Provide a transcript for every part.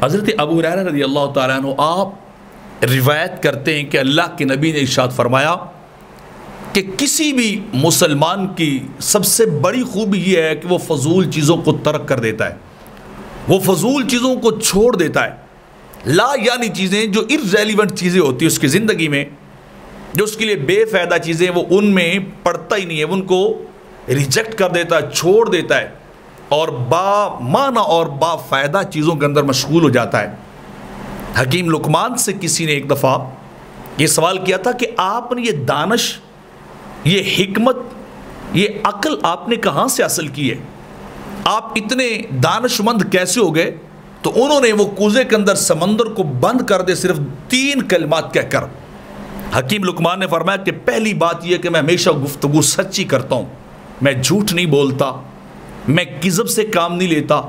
حضرت ابو ہریرہ رضی اللہ تعالیٰ عنہ آپ روایت کرتے ہیں کہ اللہ کے نبی نے ارشاد فرمایا کہ کسی بھی مسلمان کی سب سے بڑی خوبی یہ ہے کہ وہ فضول چیزوں کو ترک کر دیتا ہے، وہ فضول چیزوں کو چھوڑ دیتا ہے۔ لا یعنی چیزیں جو irrelevant چیزیں ہوتی ہیں اس کی زندگی میں، جو اس کے لیے بے فائدہ چیزیں، وہ ان میں پڑتا ہی نہیں ہے، وہ ان کو ریجیکٹ کر دیتا ہے، چھوڑ دیتا ہے، اور با معنی اور با فائدہ چیزوں کے اندر مشغول ہو جاتا ہے۔ حکیم لقمان سے کسی نے ایک دفعہ یہ سوال کیا تھا کہ آپ نے یہ دانش، یہ حکمت، یہ عقل آپ نے کہاں سے حاصل کی ہے؟ آپ اتنے دانش مند کیسے ہو گئے؟ تو انہوں نے وہ کوزے کے اندر سمندر کو بند کر دے صرف 3 کلمات کہہ کر۔ حکیم لقمان نے فرمایا کہ پہلی بات یہ کہ میں ہمیشہ گفتگو سچی کرتا ہوں، میں جھوٹ نہیں بولتا، میں کذب سے کام نہیں لیتا،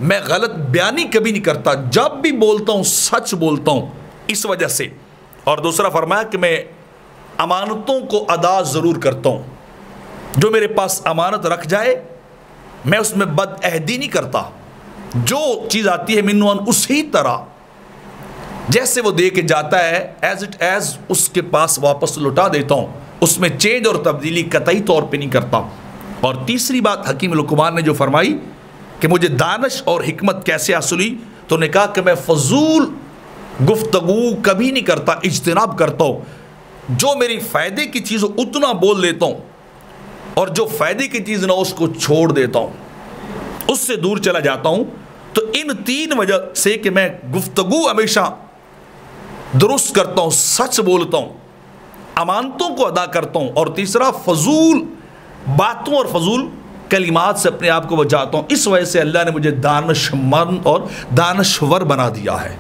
میں غلط بیانی کبھی نہیں کرتا، جب بھی بولتا ہوں سچ بولتا ہوں اس وجہ سے۔ اور دوسرا فرمایا کہ میں امانتوں کو ادا ضرور کرتا ہوں، جو میرے پاس امانت رکھ جائے میں اس میں بد عہدی نہیں کرتا، جو چیز آتی ہے منوان اسی طرح جیسے وہ دے کے جاتا ہے ایز اٹ ایز اس کے پاس واپس لوٹا دیتا ہوں، اس میں چینج اور تبدیلی قطعی طور پہ نہیں کرتا۔ اور تیسری بات حکیم لقمان نے جو فرمائی کہ مجھے دانش اور حکمت کیسے حاصل ہوئی، تو نے کہا کہ میں فضول گفتگو کبھی نہیں کرتا، اجتناب کرتا ہوں، جو میری فائدے کی چیز اتنا بول لیتا ہوں، اور جو فائدے کی چیز نہ اس کو چھوڑ دیتا ہوں، اس سے دور چلا جاتا ہوں۔ تو ان 3 وجہ سے کہ میں گفتگو ہمیشہ درست کرتا ہوں، سچ بولتا ہوں، امانتوں کو ادا کرتا ہوں، اور تیسرا فضول باتوں اور فضول کلمات سے اپنے آپ کو بچاتا ہوں، اس وجہ سے اللہ نے مجھے دانشمند اور دانشور بنا دیا ہے۔